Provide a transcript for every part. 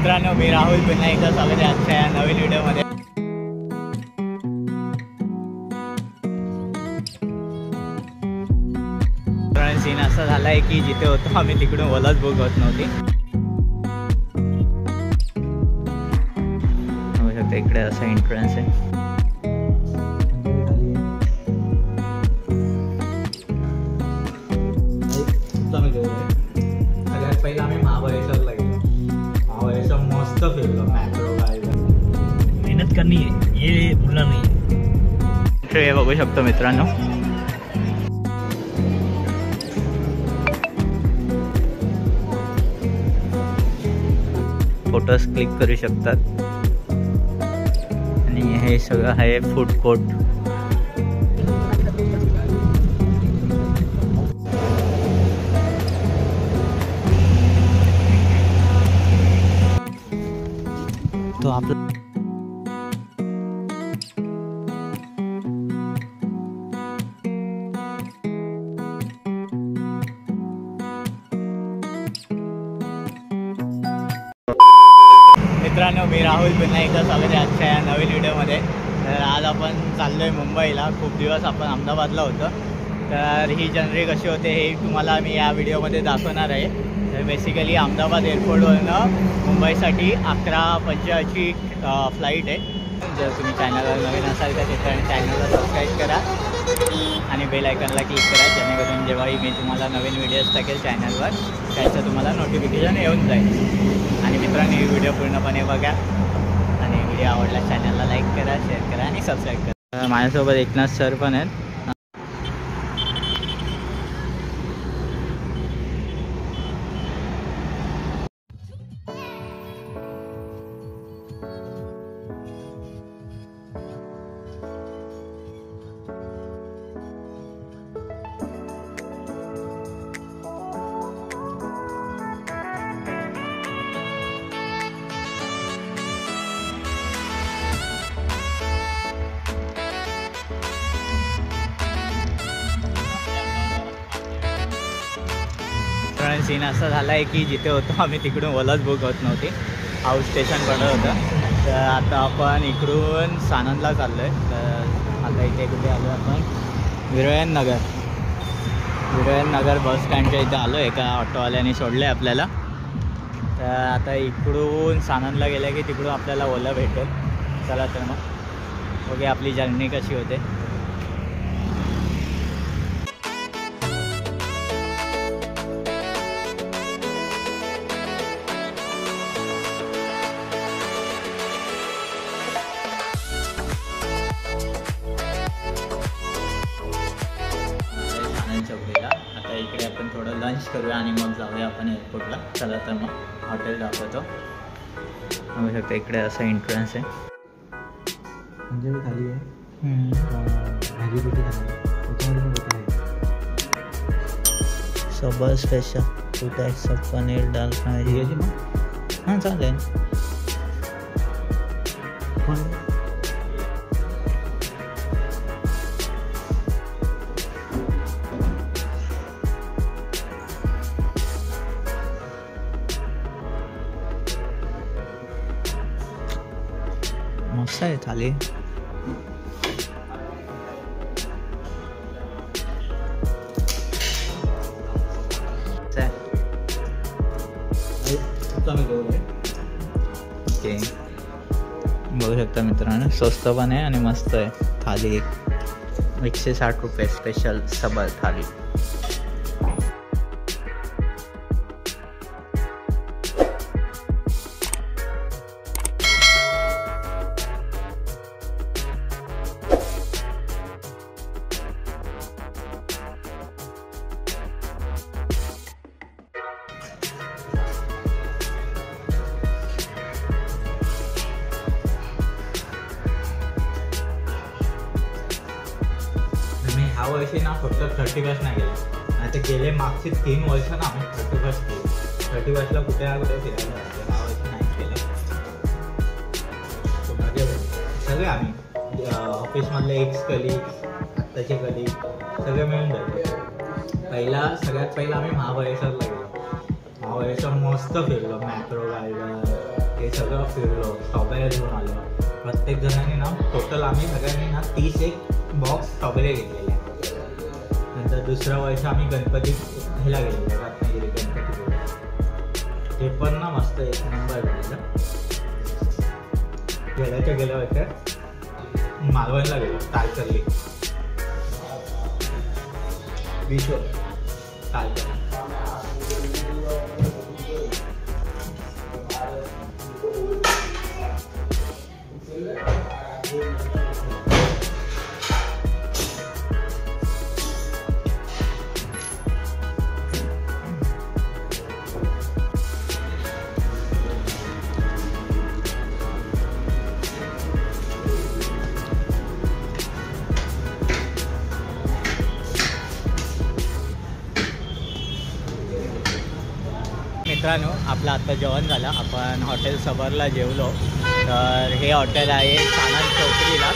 मित्रांनो, मी राहुल पुन्हा एकदा स्वागत आहे आजच्या या नवीन व्हिडिओमध्ये. सीन असा झाला आहे की जिथे होतो आम्ही तिकडून वलच बुक होत नव्हती. बघू शकता इकडे असा एंट्रन्स आहे. सगळ्यात पहिला आम्ही महाबळेश्वरला गेलो. महाबळेश्वर मस्त फिरलो. मॅट्रो गाडी मेहनत करनी है, ये भूलना नहीं. हे बघू शकतो मित्रांनो, फोटोज क्लिक करू शकतात. आणि हे सगळं आहे फूड कोर्ट. तो आपला मित्रांनो, मी राहुल पुन्हा एकदा स्वागत आहे आजच्या या नवीन व्हिडिओमध्ये. तर आज आपण चाललो आहे मुंबईला. खूप दिवस आपण अहमदाबादला होतो. तर ही जर्नी कशी होते हे तुम्हाला मी या व्हिडिओमध्ये दाखवणार आहे. तर बेसिकली अहमदाबाद एअरपोर्टवरनं मुंबईसाठी 11:50ची फ्लाईट आहे. जर तुम्ही चॅनलवर नवीन असाल तर तिथे चॅनलला सबस्क्राईब करा आणि बेल आयकॉनला क्लिक करा, जेणेकरून जेव्हाही मी तुम्हाला नवीन व्हिडिओज टाकेल चॅनलवर त्याचं तुम्हाला नोटिफिकेशन येऊन जाईल. आणि मित्रांनो, ही व्हिडिओ पूर्णपणे बघा आणि व्हिडिओ आवडला चॅनलला लाईक करा, शेअर करा आणि सबस्क्राईब करा. माझ्यासोबत एकनाथ सर पण आहेत. सीन असा झाला आहे की जिथे होतो आम्ही तिकडून वलच बुक होत नव्हती. हाऊस स्टेशन पडत होतं. तर आता आपण इकडून सानंदला चाललो आहे. तर आता इथे कुठे आलो आपण, विरोयन नगर बस स्टँडच्या इथे आलो. एका ऑटोवाल्याने सोडलं आहे आपल्याला. तर आता इकडून सानंदला गेलं की तिकडून आपल्याला ओला भेटेल. चला तर मग बघूया आपली जर्नी कशी होते. चौकीला आता इकडे आपण थोडं लंच करूया आणि मग जाऊया आपण एअरपोर्टला. चला तर मग हॉटेल दाखवतो. बघू शकता इकडे असं एंट्रन्स आहे. पंजाबी थाली आहे, भाजी रोटी खाणार त्याच्यामध्ये आहे सबल स्पेशल टू पनीर दाल फ्राय घ्यायची मग. हां चालेल. मस्त आहे थाली. ओके, बघू शकता मित्रांनो, स्वस्त पण आहे आणि मस्त आहे थाली. 160 रुपये स्पेशल सबल थाली. ह्या वर्षी ना फक्त 31 नाही गेला. आता गेले मागचे 3 वर्ष ना आम्ही 31 केली. 31ला कुठे फिरायला जायचं. ह्या वर्षी नाही केलं. सगळे आम्ही ऑफिसमधले एक्स कलीग, आत्ताचे कलीग सगळे मिळून जायचे. सगळ्यात पहिला आम्ही महाबळेश्वरला गेलो. महाबळेश्वर मस्त फिरलो. मॅट्रो गार्डन, हे सगळं फिरलो, स्ट्रॉबेरी घेऊन आलो. प्रत्येक जणांनी ना टोटल आम्ही सगळ्यांनी ना 31 बॉक्स स्ट्रॉबेरी घेतलेले. नंतर दुसऱ्या वर्षी आम्ही गणपती ह्याला गेलेलो, रत्नागिरी गणपतीपुळे. ते पण ना मस्त एक नंबर झालेलं. गेल्या वर्षी मालवणला गेलो, तालकर्ली बीचवर तालकर्ली. मित्रांनो, आपलं आता जेवण झालं. आपण हॉटेल सबरला जेवलो. तर हे हॉटेल आहे सानंद चौकरीला.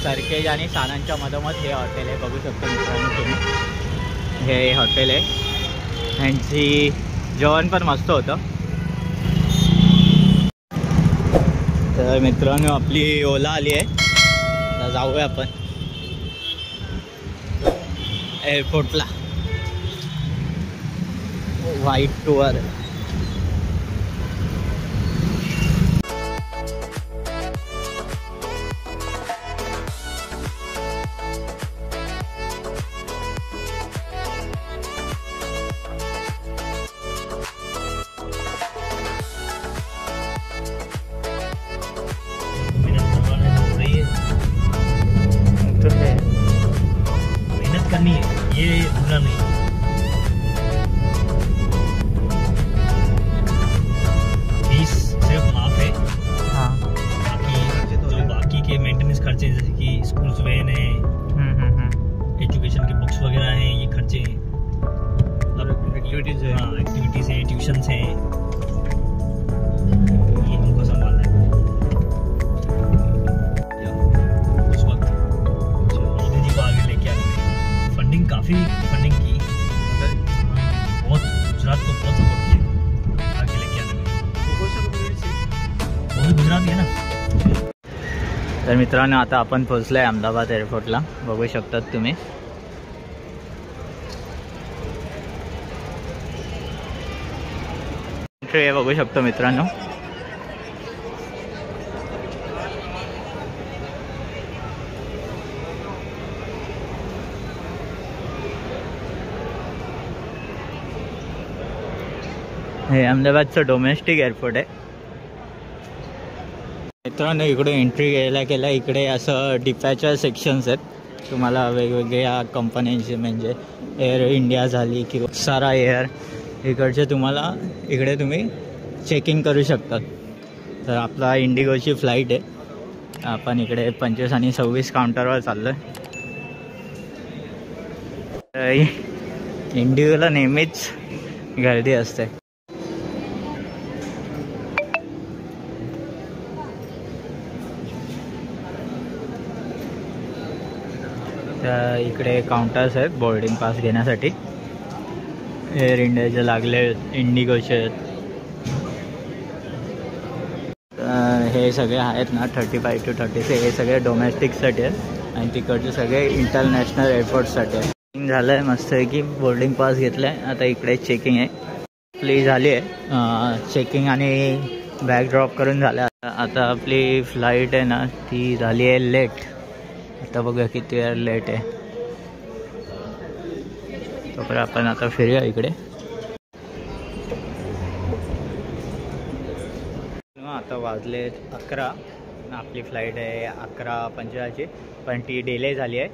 सरखेज आणि सानंदच्या मधोमध हे हॉटेल आहे. बघू शकतो मित्रांनो तुम्ही, हे हॉटेल आहे. यांची जेवण पण मस्त होतं. तर मित्रांनो, आपली ओला आली आहे. आता जाऊया आपण एअरपोर्टला. व्हाईट टूअर. मेहनत करनी है, ये भूलना नहीं. फीस सिर्फ माफ है. हाँ, बाकी के मेंटेनेंस खर्चे जैसे कि स्कूल्स वैन है, एजुकेशन के बुक्स वगैरह हैं, ये खर्चे हैं. एक्टिविटीज है. हाँ, एक्टिविटीज हैं, ट्यूशन्स हैं, ये हमको संभालना है. उस वक्त मोदी जी को आगे लेके आने में काफ़ी फंडिंग की. बहुत गुजरात को बहुत सपोर्ट किया आगे लेके आने में. वो भी गुजरात है ना. तर मित्रांनो, आता आपण पोहोचलो आहे अहमदाबाद एअरपोर्टला. बघू शकतात तुम्ही. हे बघू शकतो मित्रांनो. हे अहमदाबादचं डोमेस्टिक एअरपोर्ट आहे. मित्रांनो, इकडे एंट्री केला इकडे असं डिपॅचर सेक्शन्स आहेत. तुम्हाला वेगवेगळ्या कंपन्यांचे म्हणजे एअर इंडिया झाली किंवा सारा एअर, इकडचे तुम्हाला इकडे तुम्ही चेकिंग करू शकतात. तर आपला इंडिगोची फ्लाईट आहे. आपण इकडे 25 आणि 26 काउंटरवर चाललो आहे. इंडिगोला नेहमीच गर्दी असते. त्या इकडे काउंटर्स आहेत बोर्डिंग पास घेण्यासाठी. एअर इंडियाचे लागले, इंडिगोचे आहेत. हे सगळे आहेत ना 35 to 36, हे सगळे डोमेस्टिकसाठी आहेत आणि तिकडचे सगळे इंटरनॅशनल एअरपोर्टसाठी आहेत. झालं आहे मस्त आहे की बोर्डिंग पास घेतलं आहे. आता इकडे चेकिंग आहे. आपली झाली आहे चेकिंग आणि बॅग ड्रॉप करून झालं. आता आपली फ्लाईट आहे ना ती झाली आहे लेट. आता बघूया किती वेळ लेट आहे. तोपर्यंत आपण आता फिरूया इकडे. आता वाजले 11. आपली फ्लाईट आहे 11:45ची, पण ती डिले झाली आहे.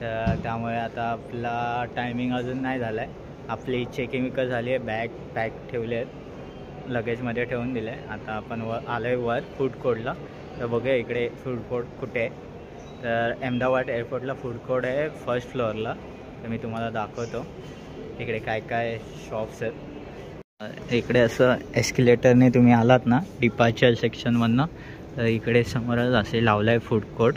तर त्यामुळे आता आपला टायमिंग अजून नाही झाला आहे. आपली चेकिंग विकत झाली आहे. बॅग पॅक ठेवले आहेत, लगेजमध्ये ठेवून दिले आहे. आता आपण आलो आहे वर फूड कोर्टला. तर बघूया इकडे फूड कोर्ट कुठे आहे. तर अहमदाबाद एअरपोर्टला फूड कोर्ट आहे फर्स्ट फ्लोअरला. तर मी तुम्हाला दाखवतो इकडे काय काय शॉप्स आहेत. इकडे असं एस्केलेटरने तुम्ही आलात ना डिपार्चर सेक्शनमधनं, तर इकडे समोरच असे लावलं आहे फूड कोर्ट.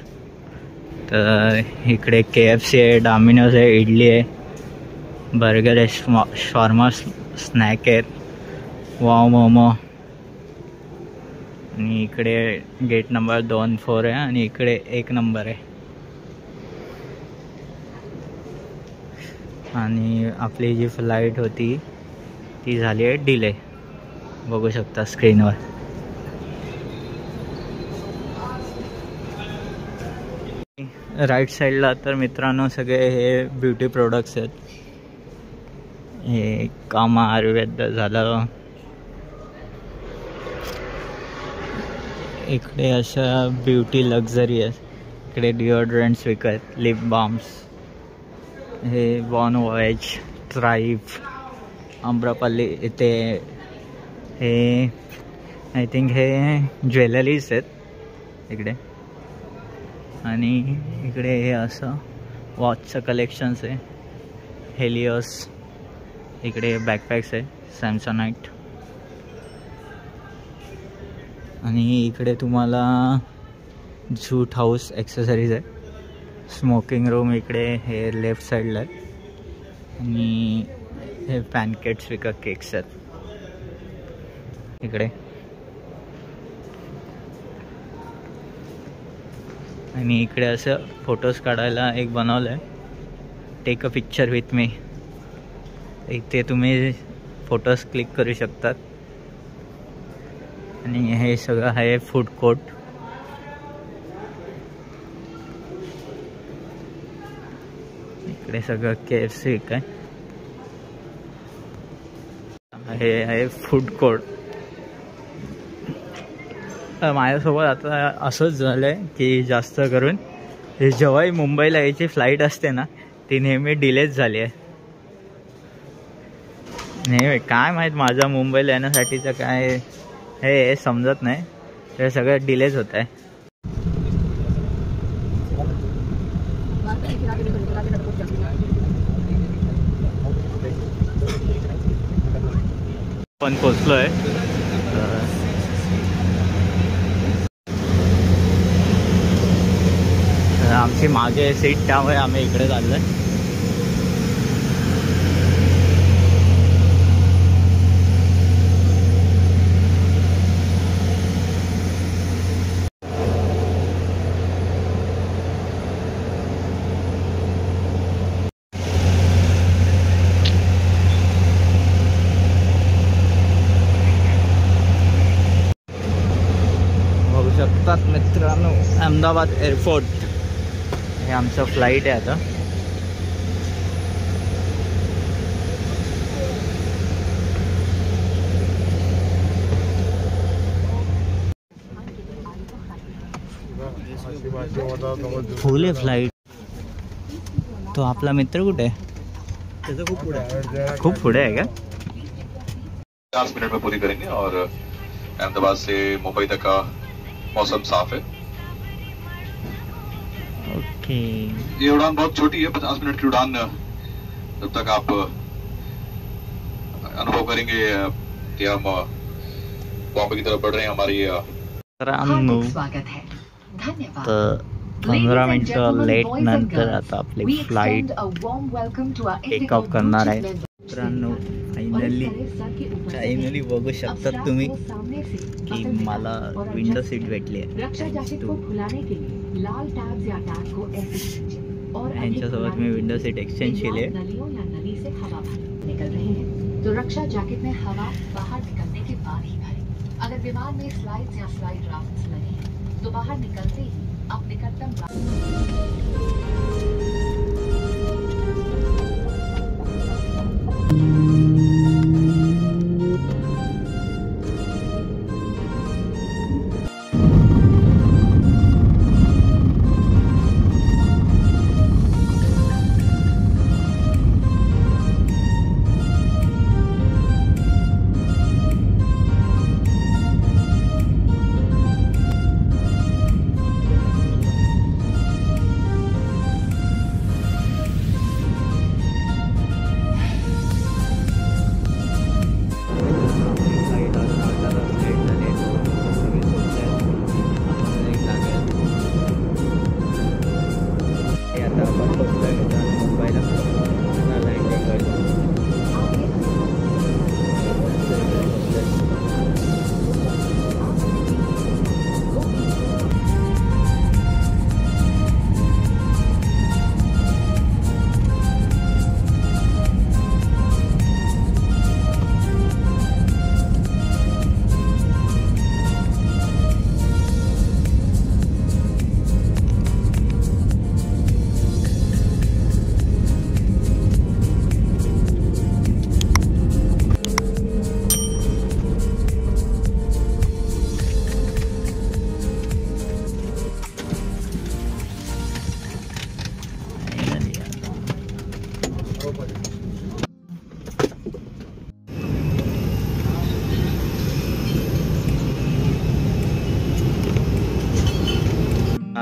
तर इकडे KFC आहे, डॉमिनोज आहे, इडली आहे, बर्गर आहे, शॉर्मा स्नॅक आहेत, वाव मोमो, आणि इकडे गेट नंबर 2-4 आहे आणि इकडे 1 नंबर आहे. आणि आपली जी फ्लाईट होती ती झाली आहे डिले, बघू शकता स्क्रीनवर. राईट साईडला तर मित्रांनो सगळे हे ब्युटी प्रोडक्ट्स आहेत. हे कामा आयुर्वेद झालं. इकडे अशा ब्युटी लक्झरी आहे. इकडे डिओड्रंट्स विकत, लिप बाम्स, हे बॉर्न व्हॉयज, ट्राईफ, आम्रपाली. इथे हे आय थिंक हे ज्वेलरीज आहेत इकडे. आणि इकडे हे असं वॉचचं कलेक्शन्स आहे. हेलिओस. इकडे बॅकपॅक्स आहे सॅमसॉनाइट. आणि इकडे तुम्हाला झूट हाऊस एक्सेसरीज आहे. स्मोकिंग रूम इकडे हे लेफ्ट साईडला आहे. आणि हे पॅनकेट्स विका केक्स आहेत इकडे. आणि इकडे असं फोटोज काढायला एक बनवलं आहे, take a picture with me. इथे तुम्ही फोटोज क्लिक करू शकतात. आणि हे सगळं आहे फूड कोर्ट. इकडे सगळं KFC काय हे आहे फूड कोर्ट. माझ्यासोबत आता असंच झालं आहे की जास्त करून जेव्हाही मुंबईला यायची फ्लाईट असते ना ती नेहमी डिलेच झाली आहे. नाही काय माहीत माझं मुंबईला येण्यासाठीचं काय हे समजत नाही, ते सगळं डिलेच होत आहे. पण पोचलो आहे. आमची मागे सीट त्यामुळे आम्ही इकडे चाललो आहे. शकतात मित्रांनो अहमदाबाद एअरपोर्ट. हे आमचं फ्लाईट आहे आता. फुल आहे फ्लाईट. तो आपला मित्र कुठे आहे? त्याचं खूप पुढे आहे. खूप पुढे आहे का? 50 मिनट में पूरी करेंगे और अहमदाबाद से मुंबई तक का मौसम साफ है. ओके. ये उड़ान बहुत छोटी है, 50 मिनट की उड़ान. जब तक आप अनुभव करेंगे कि हम बॉम्बे की तरफ बढ़ रहे हैं. हमारी स्वागत है. धन्यवाद. तर 15 मिनिटं लेट नंतर आता आपली फ्लाईट टेक ऑफ करणार आहे. मित्रांनो फायनली बघू शकतात तुम्ही की मला विंडो सीट भेटली आहे. यांच्यासोबत मी विंडो सीट एक्सचेंज केली आहे. तो रक्षा जैकेट में हवा बाहर निकलने के बाद ही भरें. अगर विमान में स्लाइड्स या स्लाइड राफ्ट्स लगे हैं तो बाहर निकलते ही आप निकटतम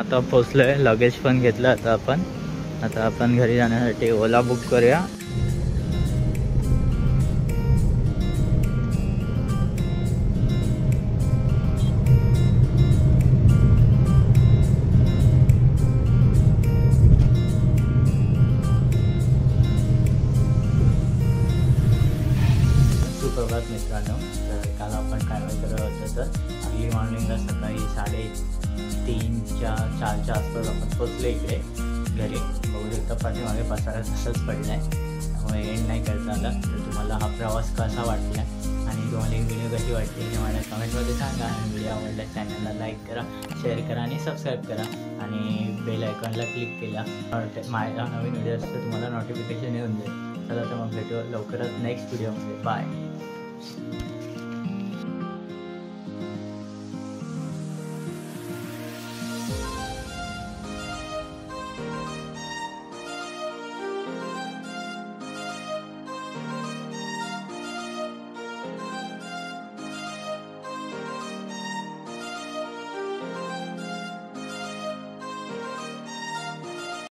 आता पोचलोय, लगेज पण घेतलं आता आपण घरी जाण्यासाठी ओला बुक करूया. सुप्रभात मित्रांनो. तर काल आपण काय करत होतो तर अर्ली मॉर्निंगला सकाळी 3:30-4च्या आसपास आपण पोचलो इकडे घरी. बघू शकता पाठीमागे पसारा तसंच पडला आहे, त्यामुळे एंड नाही करता आला. तर तुम्हाला हा प्रवास कसा वाटला आणि तुम्हाला ही व्हिडिओ कशी वाटली हे मला कमेंटमध्ये सांगा. आणि व्हिडिओ आवडला चॅनलला लाईक करा, शेअर करा आणि सबस्क्राईब करा आणि बेल आयकॉनला क्लिक केला माझा नवीन व्हिडिओ असतो तुम्हाला नोटिफिकेशन येऊन जाईल. चला तर मग भेटू लवकरच नेक्स्ट व्हिडिओमध्ये. बाय.